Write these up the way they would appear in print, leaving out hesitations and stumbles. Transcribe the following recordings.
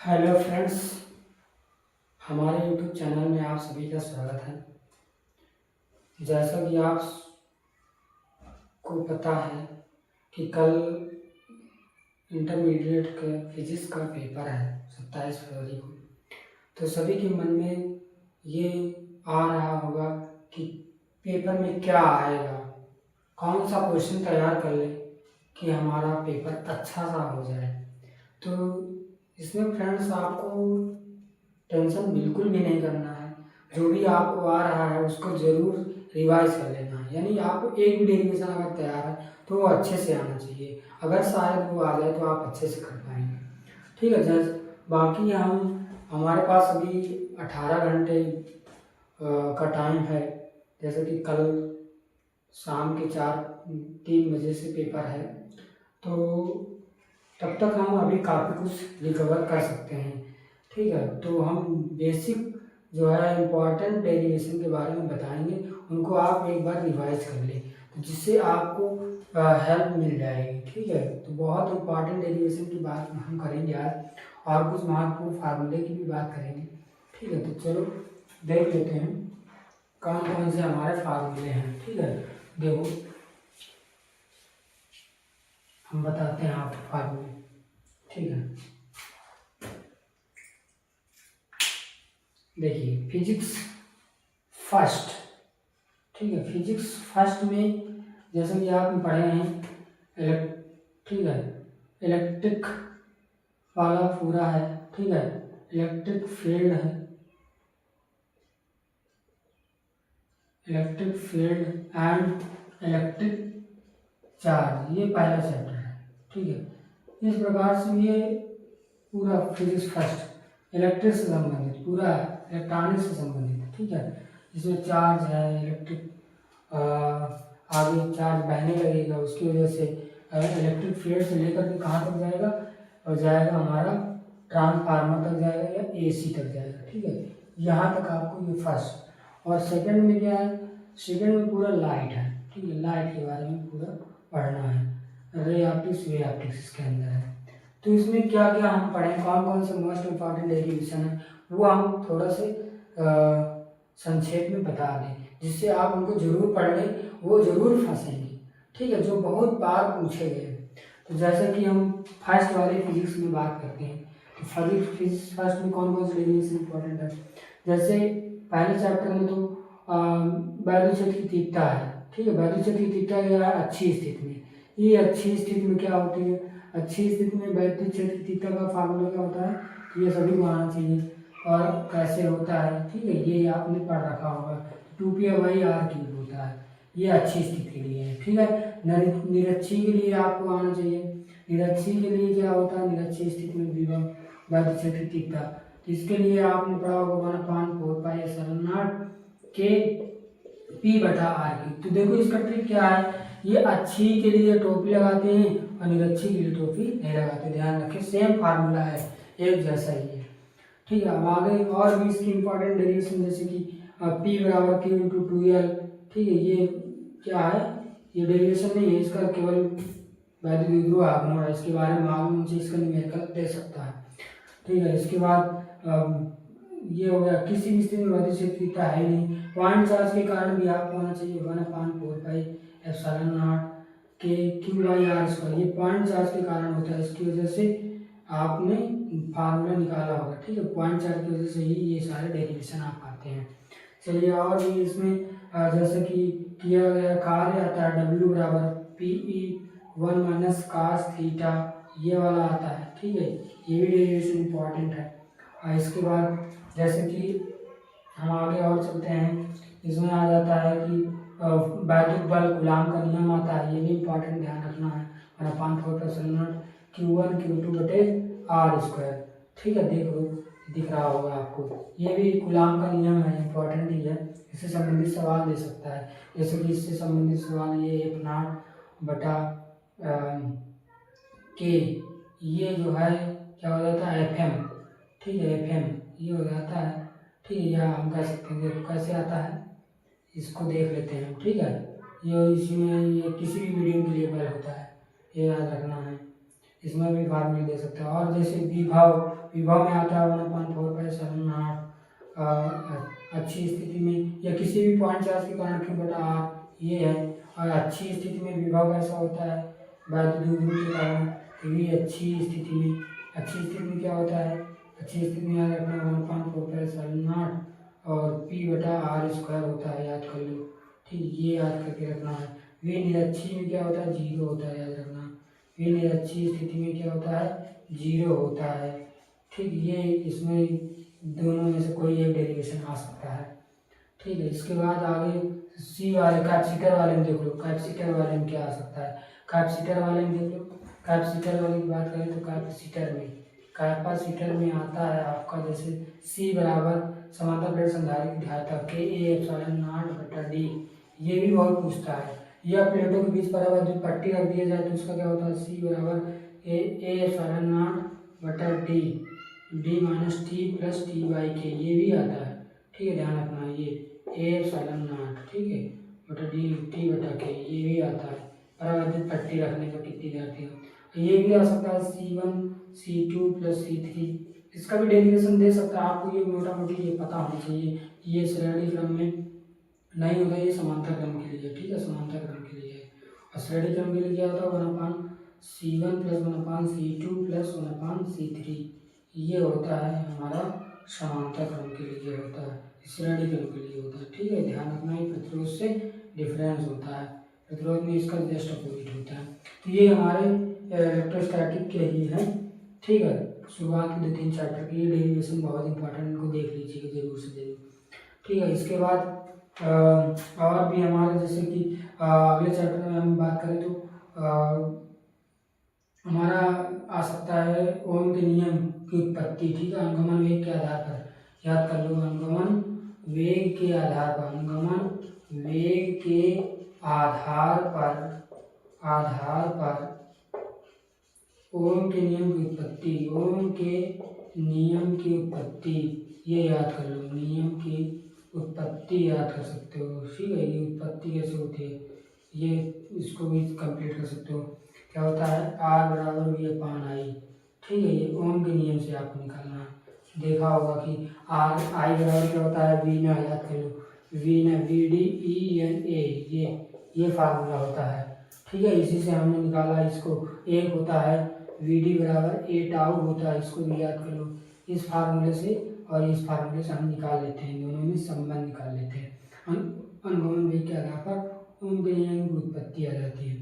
Hello friends, हमारे YouTube channel में आप सभी का स्वागत है। जैसा कि आपको पता है कि कल इंटरमीडिएट का फिजिक्स का पेपर है 27 फरवरी को। तो सभी के मन में ये आ रहा होगा कि पेपर में क्या आएगा, कौन सा क्वेश्चन तैयार कर ले कि हमारा पेपर अच्छा सा हो जाए। तो इसमें फ्रेंड्स आपको टेंशन बिल्कुल भी नहीं करना है। जो भी आपको आ रहा है उसको ज़रूर रिवाइज कर लेना है। यानी आपको एक भी डेरिवेशन अगर तैयार है तो वो अच्छे से आना चाहिए। अगर शायद वो आ जाए तो आप अच्छे से कर पाएंगे। ठीक है जज। बाकी हमारे पास अभी 18 घंटे का टाइम है। जैसे कि कल शाम के 3 बजे से पेपर है, तो तब तक हम अभी काफ़ी कुछ रिकवर कर सकते हैं। ठीक है, तो हम बेसिक जो है इम्पॉर्टेंट डेरिवेशन के बारे में बताएंगे, उनको आप एक बार रिवाइज कर लें तो जिससे आपको हेल्प मिल जाएगी। ठीक है, तो बहुत इम्पॉर्टेंट डेरिवेशन की बात हम करेंगे आज, और कुछ महत्वपूर्ण फार्मूले की भी बात करेंगे। ठीक है, तो चलो देख लेते हैं कौन कौन से हमारे फार्मूले हैं। ठीक है, देखो हम बताते हैं आपको फार्मूले। ठीक है, देखिए फिजिक्स फर्स्ट। ठीक है, फिजिक्स फर्स्ट में जैसे कि आप पढ़े हैं ठीक है, इलेक्ट्रिक वाला पूरा है। ठीक है, इलेक्ट्रिक फील्ड है, electric field and electric charge, ये पहला चैप्टर है। ठीक है, इस प्रकार से ये पूरा फिजिक्स फर्स्ट इलेक्ट्रिक से संबंधित, पूरा इलेक्ट्रॉनिक से संबंधित है। ठीक है, इसमें चार्ज है, इलेक्ट्रिक आगे चार्ज बहने लगेगा, उसकी वजह से इलेक्ट्रिक फील्ड से लेकर के कहाँ तक जाएगा, और जाएगा हमारा ट्रांसफार्मर तक जाएगा या एसी तक जाएगा। ठीक है, यहाँ तक आपको ये फर्स्ट। और सेकंड में क्या है, सेकंड में पूरा लाइट है। ठीक है, लाइट के बारे में पूरा पढ़ना है, रे ऑप्टिक्स वे ऑप्टिक्स इसके अंदर है। तो इसमें क्या क्या हम पढ़ें, कौन कौन से मोस्ट इम्पॉर्टेंट डेरिवेशन है, वो हम थोड़ा से संक्षेप में बता दें, जिससे आप उनको जरूर पढ़ लें, वो जरूर फंसेंगे। ठीक है, जो बहुत बार पूछे गए। तो जैसे कि हम फर्स्ट वाले फिजिक्स में बात करते हैं, तो फिजिक्स फर्स्ट में कौन कौन से डेरिवेशन इंपॉर्टेंट है। जैसे पहले चैप्टर में तो वैद्युत क्षेत्र की तीव्रता है। ठीक है, वैद्युत क्षेत्र की तीव्रता क्या है, अच्छी स्थिति में। ये अच्छी स्थिति में क्या होती है, अच्छी स्थिति में वैद्युत क्षेत्र की तीव्रता का फार्मूला क्या होता है, ये सभी को आना चाहिए और कैसे होता है। ठीक है, ये आपने पढ़ रखा होगा, 2πr³ होता है, ये अच्छी स्थिति के लिए है। ठीक है, निरक्षी के लिए आपको आना चाहिए। निरक्षी के लिए क्या होता है, निरक्षी स्थिति में विभव वैद्युत क्षेत्र की तीव्रता, तो इसके लिए आपने पढ़ा होगा 1/4πε0 के P/r³। तो देखो इसका ट्रिक क्या है, ये अच्छी के लिए टोपी लगाते हैं और निरक्षी के लिए टोपी नहीं लगाते। ध्यान रखें, सेम फार्मूला है, एक जैसा ही है। ठीक है, अब आगे और भी इसकी इंपॉर्टेंट डेरिवेशन, जैसे कि P=Q×2L। ठीक है, ये क्या है, ये डेरिवेशन नहीं है, इसका केवल वैद्युत द्विध्रुव आघूर्ण है, इसके बारे में मालूम मुझे इसका न्यूमेरिकल दे सकता है। ठीक है, इसके बाद ये हो गया, किसी भी स्थिति में वैद्युत क्षेत्र तीव्रता है नहीं। पॉइंट चार्ज के कारण भी आपको होना चाहिए 1/4πε0 के Q/r²। ये पॉइंट चार्ज के कारण होता है, इसकी वजह से आपने फार्मूला निकाला होगा। ठीक है, पॉइंट चार्ज की वजह से ही ये सारे डेरिवेशन आप पाते हैं। चलिए, और भी इसमें जैसे कि किया गया कार्य आता है, W=Pe1 - cos θ, ये वाला आता है। ठीक है, ये भी डेरिवेशन इंपॉर्टेंट है। और इसके बाद जैसे कि हम आगे और चलते हैं, इसमें आ जाता है कि वैद्युत बल कूलाम का नियम आता है, ये भी इंपॉर्टेंट ध्यान रखना है। 1/4πε0 Q1Q2/r²। ठीक है, देखो दिख रहा होगा आपको, ये भी कूलाम का नियम है, इंपॉर्टेंट ही है, इससे संबंधित सवाल दे सकता है। जैसे कि इससे संबंधित सवाल ये F0/K, ये जो है क्या हो जाता है, FM। ठीक है, FM ये हो जाता है। ठीक है, या हम कह सकते हैं, देखो कैसे आता है, इसको देख लेते हैं। ठीक है, ये इसमें ये किसी भी मीडियम के लिए बल होता है, ये याद रखना है। इसमें भी फार्मूले दे सकते हैं। और जैसे विभव विभव में आता है 1/4π/7 अच्छी स्थिति में या किसी भी पॉइंट चार्ज के कारण Q बटा R ये है। और अच्छी स्थिति में विभव कैसा होता है वैद्युत ध्रुव के कारण, ये अच्छी स्थिति में क्या होता है, अच्छी स्थिति में याद रखना 1/4π/7 और P बटा R² होता है, याद कर लो। ठीक, ये याद करके रखना है। वे निरक्षी में क्या होता है 0 होता है, याद रखना। वे निरक्षी स्थिति में क्या होता है 0 होता है। ठीक, ये इसमें दोनों में से कोई एक डेरिवेशन आ सकता है। ठीक है, इसके बाद आगे सी वाले कैपेसिटर वाले में देख लो, कैपेसिटर वाले में क्या आ सकता है। कैपेसिटर वाले में देख लो, कैपेसिटर वाले की बात करें तो कैपेसिटर में आता है आपका जैसे सी बराबर समांतर प्लेट संधारित्र धारिता K/A/0/D। ये भी बहुत पूछता है। यह प्लेटों के बीच बराबर जो पट्टी रख दिया जाए तो उसका क्या होता है C बराबर A/0/D D - T + T/K, ये भी आता है। ठीक है, ध्यान रखना ये A/0, ठीक है, बटा D T/K, ये भी आता है। परावर्तित पट्टी रखने का कितनी जाती है। ये भी आ सकता है C1 C2 + C3, इसका भी डेरिवेशन दे सकता है। आपको ये मोटा मोटी ये पता होना चाहिए। ये श्रेणी क्रम में नहीं होता, ये समांतर क्रम के लिए। ठीक है, समांतर क्रम के लिए। और श्रेणी क्रम के लिए क्या होता है 1/C1 + 1/C2 + 1/C3, ये होता है हमारा समांतर क्रम के लिए होता है, श्रेणी क्रम के लिए होता है। ठीक है, ध्यान रखना है प्रतिरोध से डिफरेंस होता है, प्रतिरोध में इसका जस्ट अपोजिट होता है। तो ये हमारे इलेक्ट्रोस्टैटिक के ही हैं। ठीक है, शुरुआत के 2-3 चैप्टर की डेरिवेशन बहुत इंपॉर्टेंट, इनको देख लीजिएगा जरूर से जरूर। ठीक है, इसके बाद और भी हमारे जैसे कि अगले चैप्टर में हम बात करें तो हमारा आ सकता है ओम के नियम की उत्पत्ति। ठीक है, अनुगमन वेग के आधार पर, याद कर लो, अनुगमन वेग के आधार पर, अनुगमन वेग के आधार पर ओम के नियम की उत्पत्ति, ओम के नियम की उत्पत्ति, ये याद कर लो, नियम की उत्पत्ति याद कर सकते हो। ठीक है, ये उत्पत्ति कैसे होती है ये इसको भी कंप्लीट कर सकते हो। क्या होता है R बराबर V/I। ठीक है, ये ओम के नियम से आपको निकालना है। देखा होगा कि I बराबर क्या होता है V ना, याद कर लो, V ना VD/E/NA, ये फार्मूला होता है। ठीक है, इसी से हमने निकाला इसको। एक होता है VD बराबर A/τ होता है, इसको भी याद कर लो। इस फार्मूले से और इस फार्मूले से हम निकाल लेते हैं, दोनों में संबंध निकाल लेते हैं। अनुगमन वेग के आधार पर ओम के नियम की उत्पत्ति आ जाती है।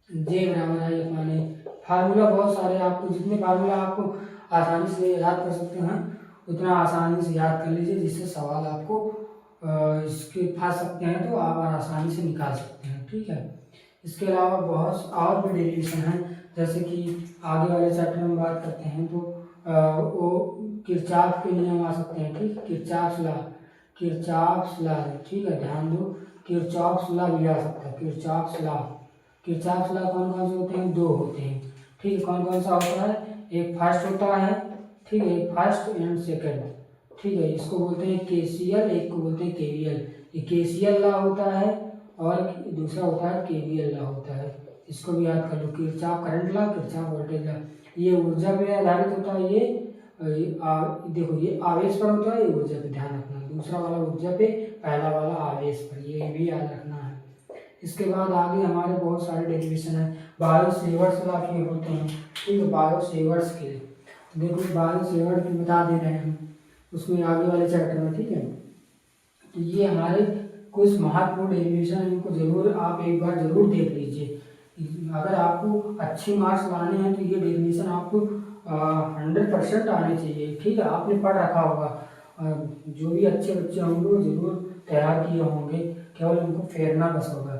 J बराबर I/A, फार्मूला बहुत सारे, आपको जितने फार्मूला आपको आसानी से याद कर सकते हैं उतना आसानी से याद कर लीजिए, जिससे सवाल आपको इसके फंस सकते हैं तो आप आसानी से निकाल सकते हैं। ठीक है, इसके अलावा बहुत और भी डेरिवेशन है, जैसे कि आगे वाले चैप्टर में बात करते हैं तो वो किरचॉफ के नियम आ सकते हैं। ठीक, किरचॉफ लॉ, ठीक है, ध्यान दो, किरचॉफ लॉ भी आ सकता है। किरचॉफ लॉ कौन कौन से होते हैं, 2 होते हैं। ठीक है, कौन कौन सा होता है, एक फर्स्ट होता है, ठीक है, एक फर्स्ट एंड सेकंड। ठीक है, इसको बोलते हैं KCL, एक को बोलते हैं KVL। ये KCL लॉ होता है और दूसरा होता है KVL लॉ होता है। इसको भी याद कर लो, Kirchhoff current law, Kirchhoff voltage law. ये ऊर्जा पे आधारित होता है, ये देखो ये आवेश पर होता है, ये ऊर्जा पे, ध्यान रखना। दूसरा वाला ऊर्जा पे, पहला वाला आवेश पर, ये भी याद रखना है। इसके बाद आगे हमारे बहुत सारे डेरिवेशन है, बायो-सेवर्ट्स लॉ के होते हैं। ठीक है, बायो-सेवर्ट्स के देखो, बायो-सेवर्ट की बता दे रहे हैं हम उसमें आगे वाले चैप्टर में। ठीक है, तो ये हमारे कुछ महत्वपूर्ण डेरिवेशन है, इनको जरूर आप एक बार जरूर देख लीजिए। अगर आपको अच्छी मार्क्स लाने हैं तो ये डेरिवेशन आपको 100% आने चाहिए। ठीक है, आपने पढ़ रखा होगा, जो भी अच्छे बच्चे होंगे वो जरूर तैयार किए होंगे, केवल उनको फेरना बस होगा।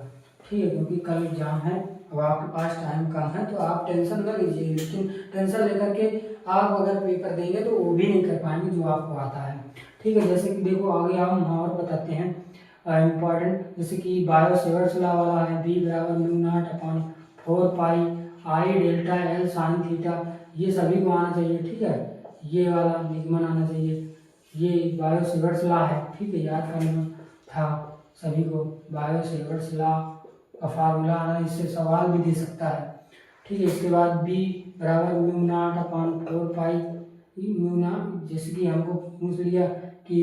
ठीक है, क्योंकि कल एग्जाम है, अब आपके पास टाइम कम है तो आप टेंशन न लीजिए, लेकिन टेंशन लेकर के आप अगर पेपर देंगे तो वो भी नहीं कर पाएंगे जो आपको आता है। ठीक है, जैसे कि देखो आगे हम और बताते हैं इम्पॉर्टेंट, जैसे कि बायो-सेवर्ट्स लॉ वाला है, B बराबर μ0/4πI∆L sin थीटा, ये सभी को आना चाहिए। ठीक है, ये वाला निगमन आना चाहिए, ये बायो-सेवर्ट्स लॉ है। ठीक है, याद करना था सभी को, बायो-सेवर्ट्स लॉ का फार्मूला आना, इससे सवाल भी दे सकता है। ठीक है। इसके बाद बी बराबर म्यू नॉट अपॉन 4 पाई म्यू नॉट, जैसे कि हमको पूछ लिया कि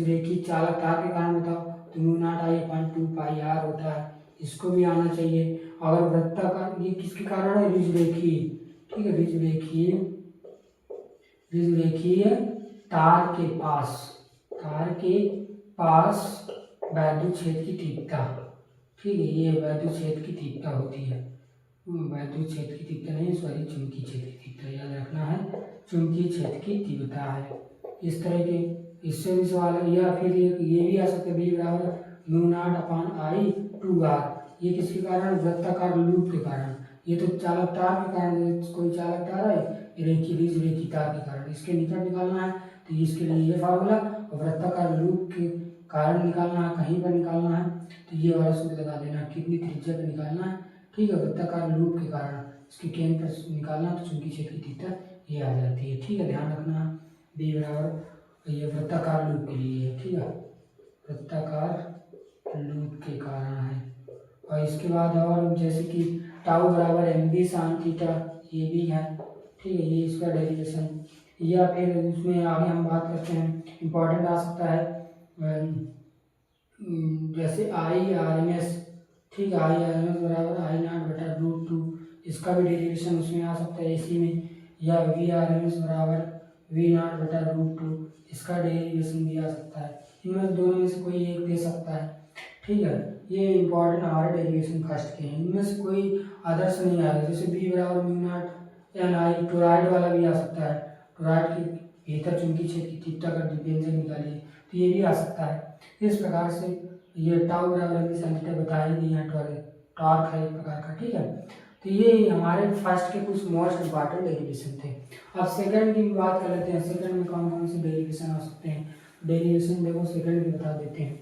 रेखिक चालक तार के कारण बताओ, तो mu nought I upon 2 pi r होता है, इसको भी आना चाहिए। अगर वृत्ताकार, ये किसके कारण है, रिजरेखीय, ठीक है, रिजरेखीय तार के पास वैद्युत क्षेत्र की तीव्रता, ठीक है, ये वैद्युत क्षेत्र की तीव्रता होती है, वैद्युत क्षेत्र की तीव्रता नहीं, सॉरी, चुंबकीय क्षेत्र की तीव्रता याद रखना है, चुंबकीय क्षेत्र की तीव्रता है। इस तरह के इससे भी सवाल है। या फिर ये भी आ सकता है, बी बराबर mu naught upon I 2r, ये किसके कारण, वृत्ताकार लूप के कारण, ये तो चालक तार के कारण, कोई चालक तार है, रेखी तार के कारण, इसके निकट निकालना है, तो इसके लिए ये फार्मूला, और वृत्ताकार लूप के कारण निकालना है, कहीं पर निकालना है, तो ये वाला सूत्र लगा देना, कितनी त्रिज्या पर निकालना है, ठीक है, वृत्ताकार लूप के कारण इसके केंद्र पर निकालना, तो चुंबकीय क्षेत्र की तीव्रता ये आ जाती है, ठीक है, ध्यान रखना। बी बराबर ये वृत्ताकार लूप के लिए है, ठीक है, वृत्ताकार लूप के कारण है। और इसके बाद और जैसे कि टाउ बराबर एम बी साइन थीटा, ये भी है, ठीक है, ये इसका डेरिवेशन। या फिर उसमें आगे हम बात करते हैं, इम्पोर्टेंट आ सकता है जैसे आई आर एम एस, ठीक है, आई आर एम एस बराबर आई नॉट बटा √2, इसका भी डेरिवेशन उसमें आ सकता है एसी में। या वी आर एम एस बराबर वी नॉट बटा √2, इसका डेरिवेशन भी आ सकता है। इनमें दोनों में से कोई एक दे सकता है, ठीक है, ये इंपॉर्टेंट हमारे डेरिवेशन फर्स्ट के हैं, इनमें से कोई आदर्श नहीं आएगा। जैसे बी बराबर mu not an I, toroid वाला भी आ सकता है, टोराइड के भीतर चुंबकीय क्षेत्र की तीव्रता का व्यंजक निकालिए, तो ये भी आ सकता है। इस प्रकार से ये टाउ बराबर एम साइन थीटा बताई गई है, टॉर्क है एक प्रकार का, ठीक है। तो ये हमारे फर्स्ट के कुछ मोस्ट इंपॉर्टेंट डेरिवेशन थे। अब सेकंड की बात कर लेते हैं, सेकंड में कौन कौन से डेरिवेशन आ सकते हैं। डेरिवेशन देखो सेकंड की बता देते हैं,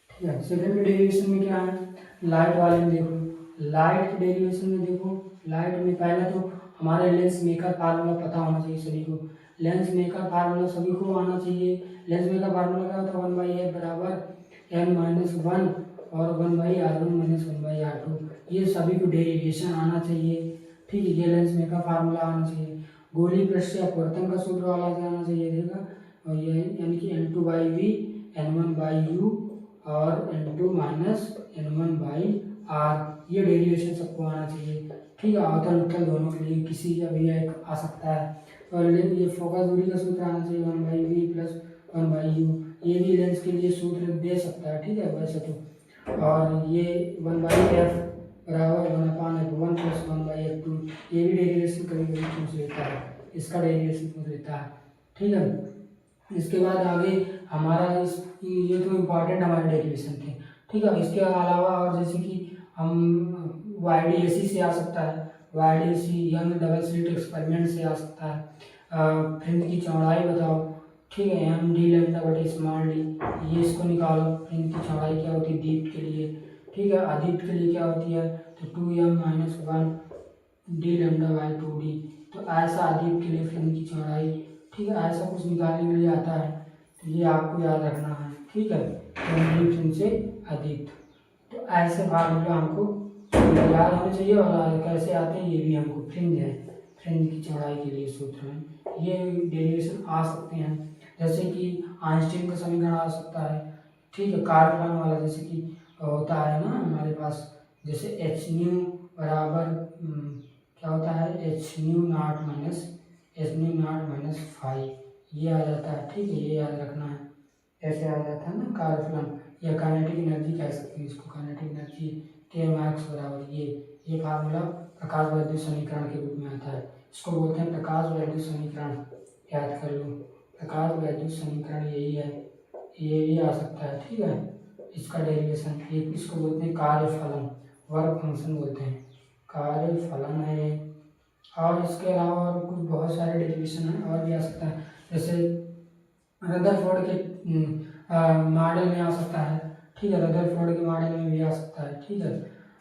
ठीक है। सेकंड के डेरिवेशन में क्या है, लाइट वाले में देखो, लाइट के डेरिवेशन में देखो, लाइट में पहले तो हमारे लेंस मेकर फार्मूला पता होना चाहिए सभी को, लेंस मेकर फार्मूला सभी को आना चाहिए। लेंस मेकर फार्मूला क्या होता है, 1/f बराबर n-1 और 1/r1 - 1/r2, ये सभी को डेरिवेशन आना चाहिए, ठीक है, ये लेंस मेकर फार्मूला आना चाहिए। गोली पृष्ठ अपवर्तन का सूत्र वाला आना चाहिए, देखा, और ये यानी कि n2/v n1/u और n2 - n1/r, ये डेरिवेशन सबको आना चाहिए, ठीक है। अवतल उत्तल दोनों के लिए किसी का भी एक आ सकता है। और ये फोकस दूरी का सूत्र आना चाहिए 1/v + 1/u, ये भी लेंस के लिए सूत्र दे सकता है, ठीक है, वैसे तो। और ये 1/f बराबर 1/f1 + 1/f2, ये भी डेरिवेशन कभी कभी पूछ लेता है, इसका डेरिवेशन पूछ लेता है, ठीक है। इसके बाद आगे हमारा ये तो इम्पॉर्टेंट हमारे डेरिवेशन थे, ठीक है। इसके अलावा और जैसे कि हम YDAC से आ सकता है, YDAC young double slit experiment से आ सकता है। फ्रिंज की चौड़ाई बताओ, ठीक है, md लैम्डा बटे स्मॉल डी, ये इसको निकालो, फ्रिंज की चौड़ाई क्या होती है दीप्त के लिए, ठीक है, अदीप्त के लिए क्या होती है, तो 2m - 1 d λ/2d, तो ऐसा अदीप्त के लिए फ्रिंज की चौड़ाई, ठीक है, ऐसा कुछ निकालने के लिए आता है, तो ये आपको याद रखना है, ठीक है, फ्रिंज से अदीप्त, तो ऐसे फार्मूला हमको याद होने चाहिए। और कैसे आते हैं ये भी हमको, फ्रिंज है, फ्रिंज की चौड़ाई के लिए सूत्र है, ये डेरिवेशन आ सकते हैं। जैसे कि आइंस्टीन का समीकरण आ सकता है, ठीक है, कार्लफलन वाला, जैसे कि होता है ना हमारे पास, जैसे एच न्यू बराबर क्या होता है, एच न्यू नॉट - 5, ये आ जाता है, ठीक है, ये याद रखना है, ऐसे आ जाता है ना कार्लफलन, या काइनेटिक एनर्जी कह सकते हैं इसको, काइनेटिक एनर्जी के मैक्स बराबर ये फार्मूला प्रकाश वैद्युत समीकरण के रूप में आता है, इसको बोलते हैं प्रकाश वैद्युत समीकरण, याद कर लो, प्रकाश वैद्युत समीकरण यही है, ये भी आ सकता है, ठीक है। इसका डेरिवेशन इसको बोलते हैं कार्यफलन, वर्क फंक्शन बोलते हैं, कार्यफलन है। और इसके अलावा और कुछ बहुत सारे डेरिवेशन है और भी आ सकता है, जैसे रदरफोर्ड के मॉडल में आ सकता है, ठीक है, रदरफोर्ड के मॉडल में भी आ सकता है, ठीक है।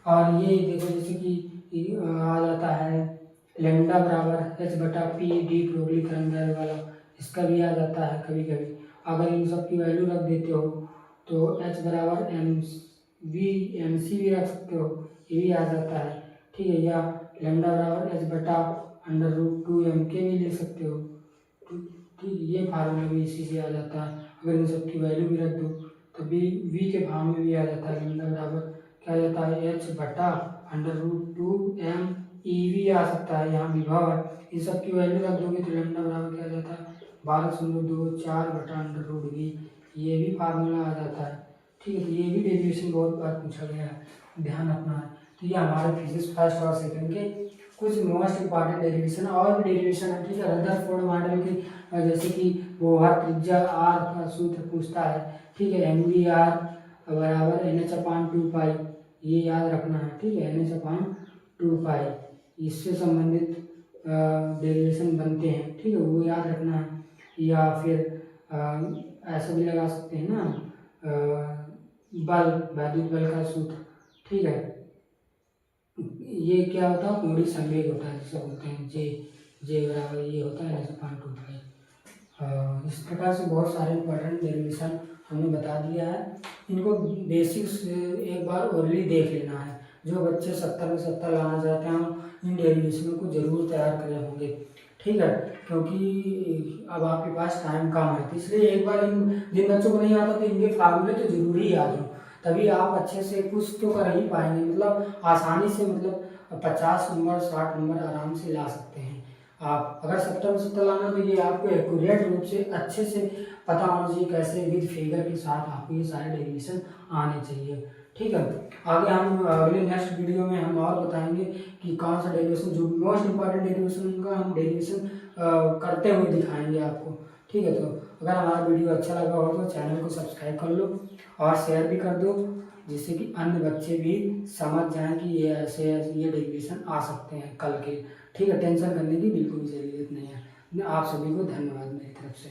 और ये देखो जैसे कि आ जाता है लैम्डा बराबर h/p d ब्रोगली तरंग दैर्ध्य वाला, इसका भी आ जाता है कभी कभी, अगर इन सब की वैल्यू रख देते हो तो h बराबर mc भी रख सकते हो, ये भी आ जाता है, ठीक है। या लैम्डा बराबर एच बटा अंडर रूट 2m के भी ले सकते हो। ठीक, ये फार्मूला भी इसी से आ जाता है। अगर इन सब की वैल्यू भी रख दो तो v के भाव में भी आ जाता है। लैम्डा बराबर क्या आ जाता है, एच बटा अंडर रूट 2m EV आ सकता है, यहाँ विभव है। इन सब की वैल्यू रख दोगे तो लैम्डा बराबर क्या आ जाता है, 12.24 बटा अंडर रूट v, ये भी फार्मूला आ जाता है। ठीक है, तो ये भी डेरिवेशन बहुत बार पूछा गया है, ध्यान रखना है। तो ये हमारे फिजिक्स फर्स्ट और सेकंड के कुछ मोस्ट इंपॉर्टेंट डेरिवेशन और भी डेरिवेशन है। ठीक है, रदरफोर्ड मॉडल की जैसे कि वो हर त्रिज्या r का सूत्र पूछता है। ठीक है, mvr बराबर NH/2 ये याद रखना है। ठीक है, NH/2 इससे संबंधित डेरिवेशन बनते हैं। ठीक है, वो याद रखना है। या फिर ऐसा भी लगा सकते हैं ना, बल, वैद्युत बल का सूत्र। ठीक है, ये क्या होता है, कोणीय संवेग होता है जिसे बोलते हैं जे बराबर ये होता है NH/2। इस प्रकार से बहुत सारे इंपॉर्टेंट डेरिवेशन हमने बता दिया है। इनको बेसिक्स एक बार ओरली देख लेना है। जो बच्चे 70 में 70 लाना चाहते हैं इन डेरिवेशनों को जरूर तैयार करे होंगे। ठीक है, क्योंकि अब आपके पास टाइम कम है, तो इसलिए एक बार जिन बच्चों को नहीं आता तो इनके फार्मूले तो जरूरी याद हो, तभी आप अच्छे से कुछ तो कर ही पाएंगे। मतलब आसानी से, मतलब 50 नंबर 60 नंबर आराम से ला सकते हैं आप। अगर 70 में 70 लाना तो ये आपको एक्यूरेट रूप से अच्छे से पता होना चाहिए, कैसे विद फिगर के साथ आपको ये सारे डेरिवेशन आने चाहिए। ठीक है, आगे हम अगले नेक्स्ट वीडियो में हम और बताएंगे कि कौन सा डेरिवेशन, जो मोस्ट इंपॉर्टेंट डेरिवेशन उनका हम डेरिवेशन करते हुए दिखाएंगे आपको। ठीक है, तो अगर हमारा वीडियो अच्छा लगा हो तो चैनल को सब्सक्राइब कर लो और शेयर भी कर दो, जिससे कि अन्य बच्चे भी समझ जाएं कि ये ऐसे ये डेरिवेशन आ सकते हैं कल के। ठीक है, टेंशन करने की बिल्कुल भी जरूरत नहीं है। आप सभी को धन्यवाद मेरी तरफ से।